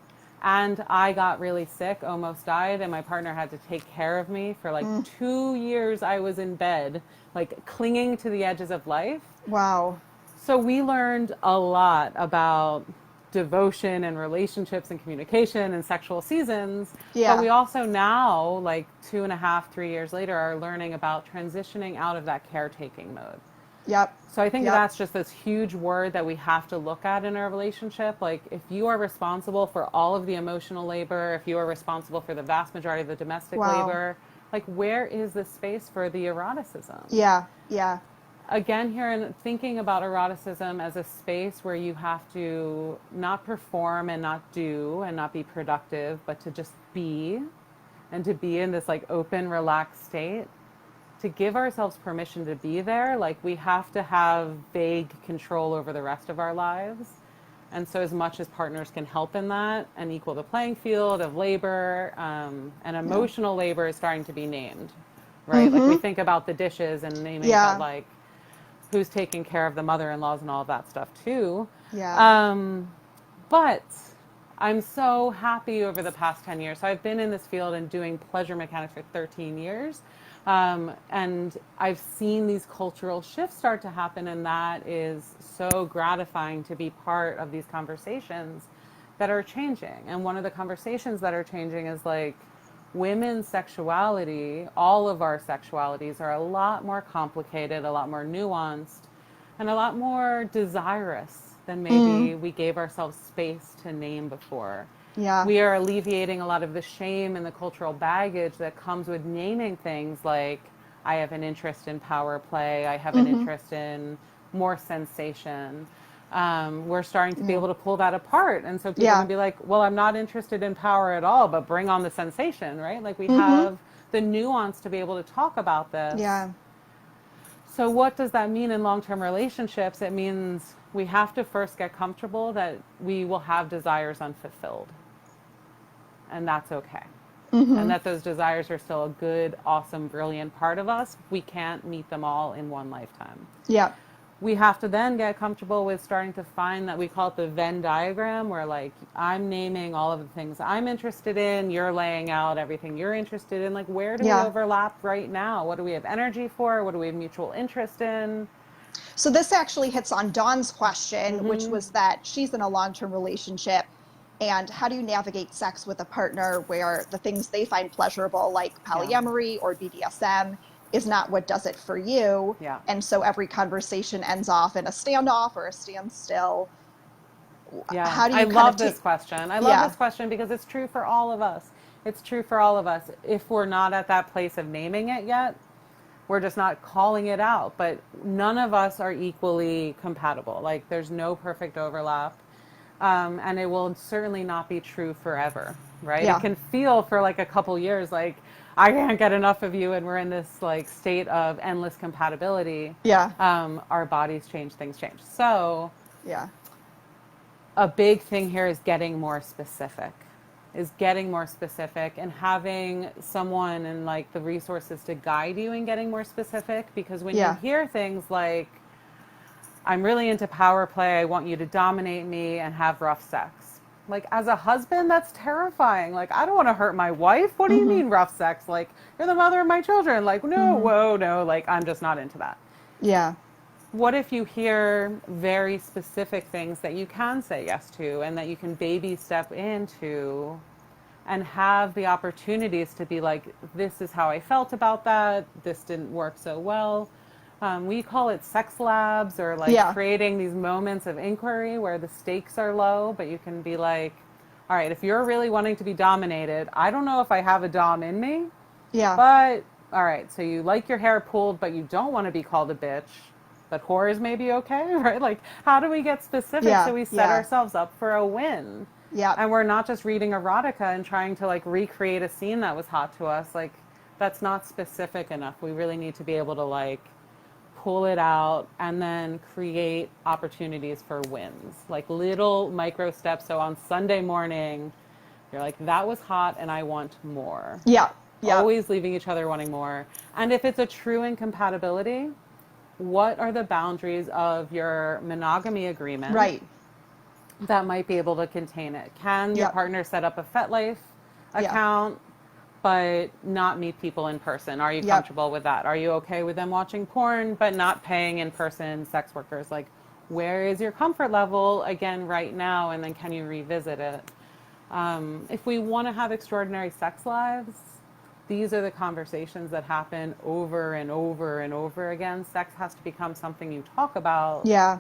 and I got really sick, almost died, and my partner had to take care of me for like 2 years. I was in bed, like clinging to the edges of life. Wow. So we learned a lot about devotion and relationships and communication and sexual seasons. But Yeah. we also now, like 2.5, 3 years later, are learning about transitioning out of that caretaking mode. Yep. So I think Yep. that's just this huge word that we have to look at in our relationship. Like, if you are responsible for all of the emotional labor, if you are responsible for the vast majority of the domestic Wow. labor, like, where is the space for the eroticism? Yeah. Yeah. Again, here in thinking about eroticism as a space where you have to not perform and not do and not be productive, but to just be, and to be in this like open, relaxed state, to give ourselves permission to be there, like we have to have vague control over the rest of our lives. And so, as much as partners can help in that and equal the playing field of labor, and Yeah. emotional labor is starting to be named, right? Like we Mm-hmm. think about the dishes and naming, but Yeah. like who's taking care of the mother-in-laws and all of that stuff too. Yeah. Um, but I'm so happy over the past 10 years. So I've been in this field and doing pleasure mechanics for 13 years. And I've seen these cultural shifts start to happen, and that is so gratifying to be part of these conversations that are changing. And one of the conversations that are changing is like women's sexuality, all of our sexualities are a lot more complicated, a lot more nuanced, and a lot more desirous than maybe we gave ourselves space to name before. Yeah. We are alleviating a lot of the shame and the cultural baggage that comes with naming things like, I have an interest in power play, I have an interest in more sensation. We're starting to be able to pull that apart. And so people Yeah. can be like, well, I'm not interested in power at all, but bring on the sensation, right? Like we have the nuance to be able to talk about this. Yeah. So what does that mean in long-term relationships? It means we have to first get comfortable that we will have desires unfulfilled. And that's okay. And that those desires are still a good, awesome, brilliant part of us. We can't meet them all in one lifetime. Yeah. We have to then get comfortable with starting to find that, we call it the Venn diagram, where like I'm naming all of the things I'm interested in, you're laying out everything you're interested in. Like, where do we overlap right now? What do we have energy for? What do we have mutual interest in? So this actually hits on Dawn's question, which was that she's in a long-term relationship, and how do you navigate sex with a partner where the things they find pleasurable, like polyamory or BDSM, is not what does it for you? Yeah. And so every conversation ends off in a standoff or a standstill. Yeah. How do you I love this question. I love this question because it's true for all of us. It's true for all of us. If we're not at that place of naming it yet, we're just not calling it out. But none of us are equally compatible. Like, there's no perfect overlap. And it will certainly not be true forever, right? Yeah. It can feel for like a couple years like I can't get enough of you, and we're in this like state of endless compatibility. Yeah. Our bodies change, things change. So Yeah. a big thing here is getting more specific. And having someone and like the resources to guide you in getting more specific. Because when you hear things like, I'm really into power play, I want you to dominate me and have rough sex. Like, as a husband, that's terrifying. Like, I don't want to hurt my wife. What do you mean rough sex? Like, you're the mother of my children. Like, no, whoa, no. Like, I'm just not into that. Yeah. What if you hear very specific things that you can say yes to and that you can baby step into and have the opportunities to be like, this is how I felt about that. This didn't work so well. We call it sex labs, or like creating these moments of inquiry where the stakes are low, but you can be like, all right, if you're really wanting to be dominated, I don't know if I have a dom in me. Yeah. But all right, so you like your hair pulled, but you don't want to be called a bitch, but whores may be okay, right? Like, how do we get specific so we set ourselves up for a win? Yeah. And we're not just reading erotica and trying to like recreate a scene that was hot to us. Like, that's not specific enough. We really need to be able to like pull it out and then create opportunities for wins, like little micro steps. So on Sunday morning, you're like, that was hot and I want more. Yeah. Yeah. Always leaving each other wanting more. And if it's a true incompatibility, what are the boundaries of your monogamy agreement? Right. That might be able to contain it. Can your partner set up a FetLife account, but not meet people in person? Are you comfortable with that? Are you okay with them watching porn, but not paying in-person sex workers? Like, where is your comfort level, again, right now? And then can you revisit it? If we want to have extraordinary sex lives, these are the conversations that happen over and over and over again. Sex has to become something you talk about. Yeah.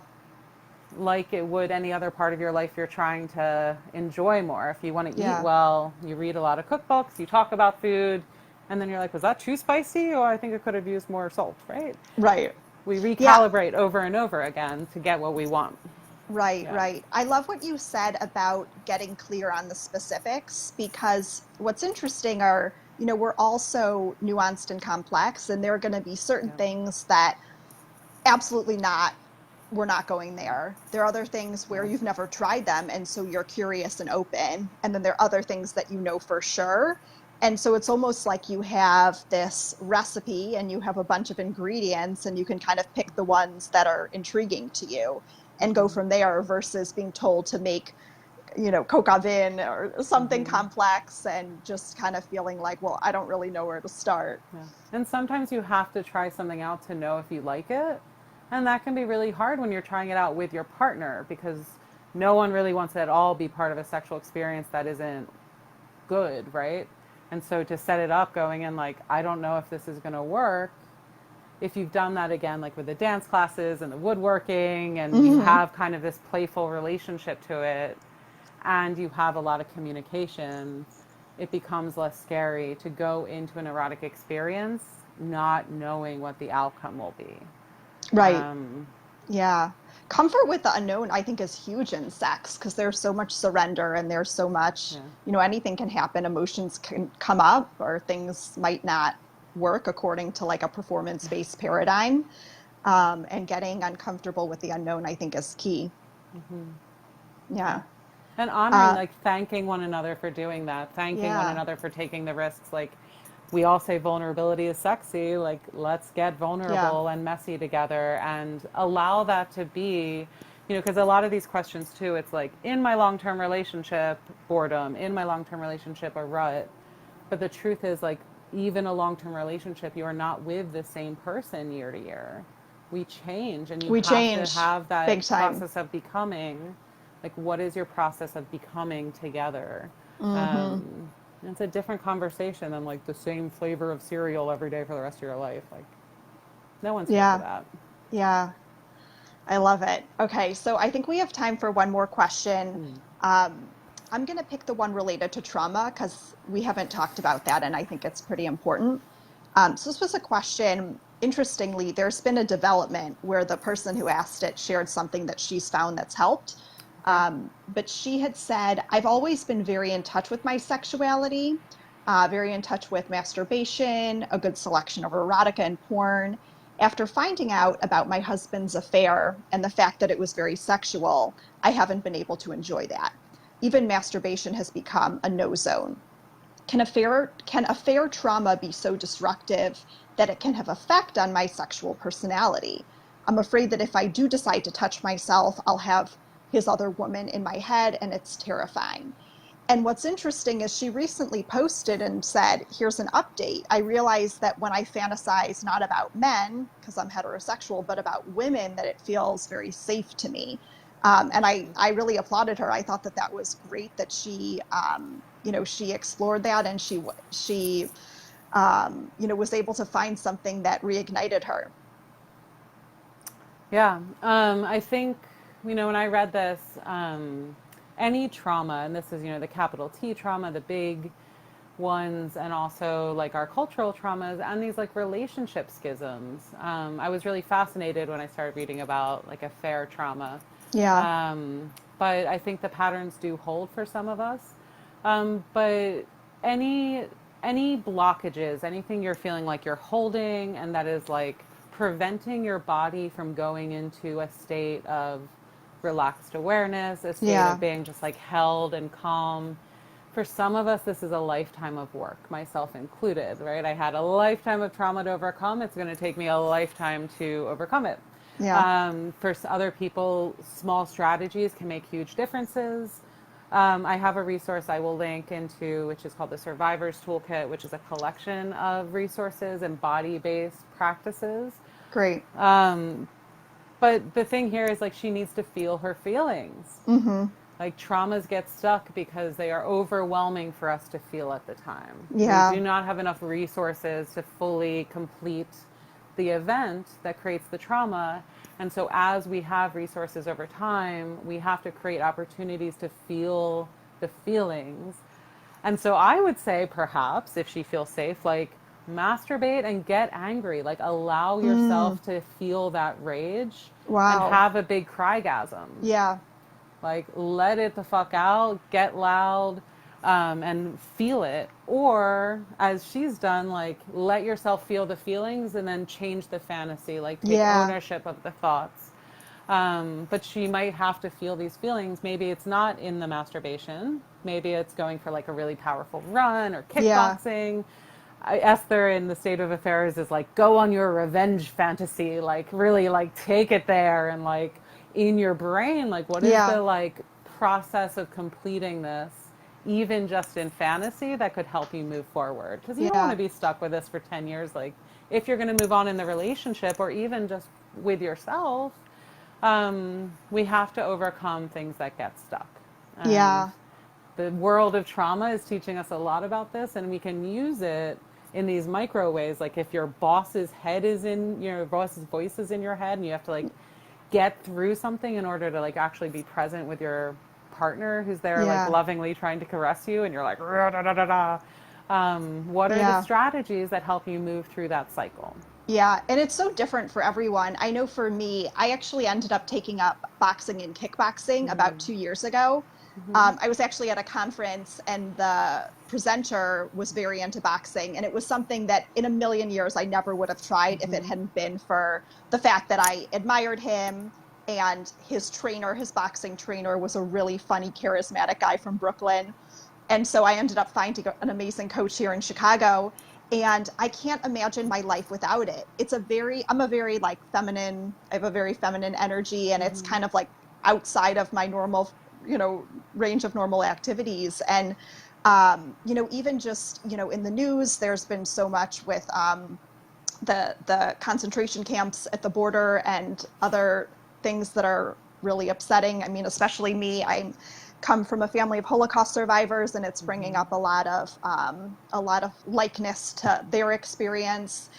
Like it would any other part of your life you're trying to enjoy more. If you want to eat well, you read a lot of cookbooks, you talk about food, and then you're like, was that too spicy? Or I think it could have used more salt, right? Right. We recalibrate over and over again to get what we want. Right, right. I love what you said about getting clear on the specifics, because what's interesting are, you know, we're also nuanced and complex, and there are going to be certain things that absolutely not, we're not going there. There are other things where you've never tried them, and so you're curious and open. And then there are other things that you know for sure. And so it's almost like you have this recipe and you have a bunch of ingredients, and you can kind of pick the ones that are intriguing to you and go from there, versus being told to make coke oven or something Mm-hmm. complex, and just kind of feeling like, well, I don't really know where to start. Yeah. And sometimes you have to try something out to know if you like it. And that can be really hard when you're trying it out with your partner because no one really wants to at all be part of a sexual experience that isn't good, right? And so to set it up going in like, I don't know if this is going to work. If you've done that again, like with the dance classes and the woodworking, and you Hmm. have kind of this playful relationship to it, and you have a lot of communication, it becomes less scary to go into an erotic experience not knowing what the outcome will be. Right. Um, Yeah. Comfort with the unknown, I think, is huge in sex because there's so much surrender and there's so much, yeah. anything can happen. Emotions can come up or things might not work according to like a performance-based paradigm. And getting uncomfortable with the unknown, I think, is key. Yeah. Yeah. And honoring, Uh, like thanking one another for doing that, thanking one yeah. another for taking the risks. Like we all say vulnerability is sexy. Like let's get Yeah. vulnerable and messy together and allow that to be, because a lot of these questions too, it's like in my long term relationship, boredom, in my long term relationship, a rut. But the truth is, like, even a long term relationship, you are not with the same person year to year. We change, and you We have to change have that big time. process of becoming. Like, what is your process of becoming together? Hmm. It's a different conversation than like the same flavor of cereal every day for the rest of your life. Like, no one's here for Yeah. that. Yeah. I love it. Okay, so I think we have time for one more question. Mm. Um, I'm going to pick the one related to trauma because we haven't talked about that, and I think it's pretty important. So this was a question. Interestingly, there's been a development where the person who asked it shared something that she's found that's helped. Okay. But she had said, I've always been very in touch with my sexuality, very in touch with masturbation, a good selection of erotica and porn. After finding out about my husband's affair and the fact that it was very sexual, I haven't been able to enjoy that. Even masturbation has become a no zone. Can affair trauma be so destructive that it can have effect on my sexual personality? I'm afraid that if I do decide to touch myself, I'll have his other woman in my head, and it's terrifying. And what's interesting is she recently posted and said, here's an update. I realized that when I fantasize not about men, because I'm heterosexual, but about women, that it feels very safe to me. And I really applauded her. I thought that that was great that she explored that, and she was able to find something that reignited her. Yeah, I think, when I read this, any trauma, and this is, the capital T trauma, the big ones, and also like our cultural traumas and these like relationship schisms. I was really fascinated when I started reading about like affair trauma. Yeah. But I think the patterns do hold for some of us. But any any blockages, anything you're feeling like you're holding and that is like preventing your body from going into a state of relaxed awareness, a state of Yeah. being just like held and calm. For some of us, this is a lifetime of work, myself included, right? I had a lifetime of trauma to overcome. It's going to take me a lifetime to overcome it. Yeah. For other people, small strategies can make huge differences. I have a resource I will link into, which is called the Survivor's Toolkit, which is a collection of resources and body based practices. Great. But the thing here is like she needs to feel her feelings. Mm-hmm. Like traumas get stuck because they are overwhelming for us to feel at the time. We Yeah. do not have enough resources to fully complete the event that creates the trauma. And so, as we have resources over time, we have to create opportunities to feel the feelings. And so, I would say, perhaps, if she feels safe, like masturbate and get angry. Like, allow Mm. yourself to feel that rage and Wow. have a big crygasm. Yeah. Like, let it the fuck out, get loud, and feel it. Or, as she's done, like, let yourself feel the feelings and then change the fantasy, like, take Yeah. ownership of the thoughts. But she might have to feel these feelings. Maybe it's not in the masturbation. Maybe it's going for like a really powerful run or Yeah. kickboxing. Esther in the state of affairs is like, go on your revenge fantasy, like really like take it there and like in your brain, like what is Yeah. the like process of completing this, even just in fantasy, that could help you move forward. Because you don't want Yeah. to be stuck with this for 10 years. Like, if you're going to move on in the relationship or even just with yourself, we have to overcome things that get stuck. And Yeah. the world of trauma is teaching us a lot about this, and we can use it in these micro ways. Like if your boss's head is in, your boss's voice is in your head, and you have to like get through something in order to like actually be present with your partner who's there like Yeah. lovingly trying to caress you, and you're like, "Rah, da, da, da, da." What are the Yeah. strategies that help you move through that cycle? Yeah, and it's so different for everyone. I know for me, I actually ended up taking up boxing and kickboxing about 2 years ago. I was actually at a conference and the presenter was very into boxing, and it was something that in a million years I never would have tried if it hadn't been for the fact that I admired him, and his trainer, his boxing trainer, was a really funny, charismatic guy from Brooklyn. And so I ended up finding an amazing coach here in Chicago. And I can't imagine my life without it. I'm a very like feminine, I have a very feminine energy, and it's kind of like outside of my normal, range of normal activities. And, even just, in the news, there's been so much with the concentration camps at the border and other things that are really upsetting. I mean, especially me, I come from a family of Holocaust survivors, and it's bringing up a lot of likeness to their experience.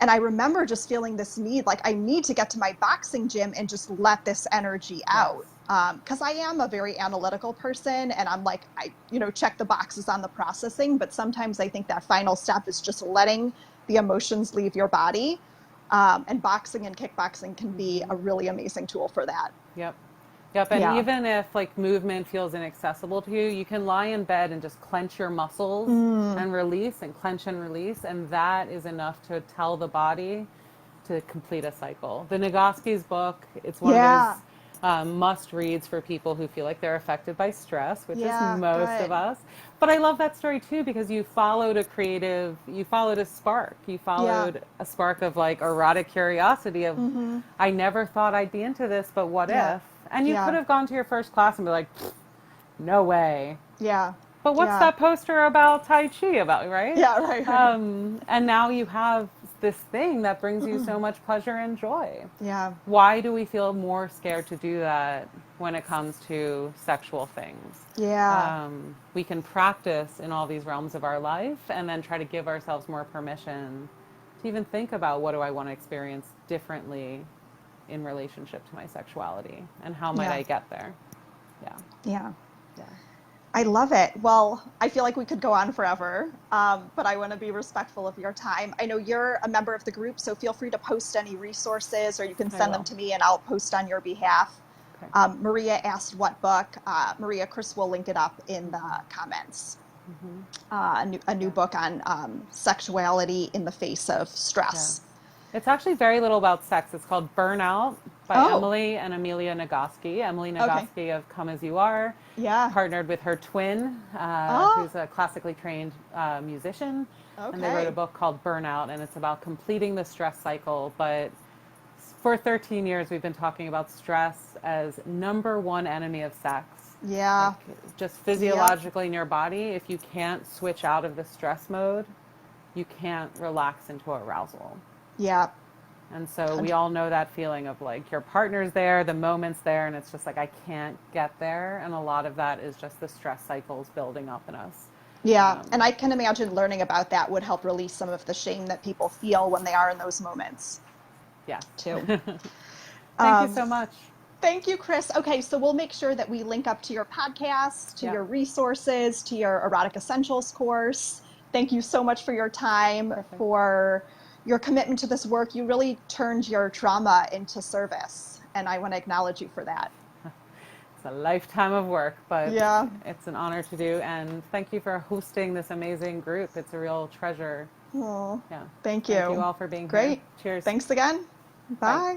And I remember just feeling this need, like I need to get to my boxing gym and just let this energy Yes. out. Because I am a very analytical person, and I'm like, check the boxes on the processing, but sometimes I think that final step is just letting the emotions leave your body. And boxing and kickboxing can be a really amazing tool for that. Yep. Yep. And Yeah. even if like movement feels inaccessible to you, you can lie in bed and just clench your muscles and release and clench and release. And that is enough to tell the body to complete a cycle. The Nagoski's book, it's one of Yeah. those must reads for people who feel like they're affected by stress, which is Yeah. most of Good. us. But I love that story too, because you followed a spark. You Yeah. followed a spark of like erotic curiosity of, I never thought I'd be into this, but what Yeah. if? And you could Yeah. have gone to your first class and be like, no way. Yeah. But what's Yeah. that poster about Tai Chi about, right? Yeah. Right. Right. And now you have this thing that brings you so much pleasure and joy. Yeah. Why do we feel more scared to do that when it comes to sexual things? Yeah. We can practice in all these realms of our life and then try to give ourselves more permission to even think about, what do I want to experience differently in relationship to my sexuality, and how might Yeah. I get there? Yeah. Yeah. Yeah. I love it. Well, I feel like we could go on forever, but I want to be respectful of your time. I know you're a member of the group, so feel free to post any resources, or you can I send them will. to me and I'll post on your behalf. Okay. Maria asked what book. Maria, Chris will link it up in the comments. A new book on sexuality in the face of Yeah. stress. It's actually very little about sex. It's called Burnout by Oh, Emily and Amelia Nagoski. Emily okay. Nagoski of Come As You Are, Yeah. partnered with her twin, Oh, who's a classically trained musician. And they wrote a okay. book called Burnout, and it's about completing the stress cycle. But for 13 years, we've been talking about stress as number one enemy of sex. Like Yeah. just Yep. physiologically in your body, if you can't switch out of the stress mode, you can't relax into arousal. Yeah. And so we all know that feeling of like your partner's there, the moment's there, and it's just like, I can't get there. And a lot of that is just the stress cycles building up in us. Yeah, and Um, I can imagine learning about that would help release some of the shame that people feel when they are in those moments yes. too. Thank you Um, so much. Thank you, Chris. Okay, so we'll make sure that we link up to your podcast, to Yeah. your resources, to your Erotic Essentials course. Thank you so much for your time, Perfect. for your commitment to this work. You really turned your trauma into service, and I want to acknowledge you for that. It's a lifetime of work, but Yeah. it's an honor to do. And thank you for hosting this amazing group. It's a real treasure. Oh, Yeah. thank Thank you you. all for being here. Great. Cheers. Thanks again. Bye. Bye.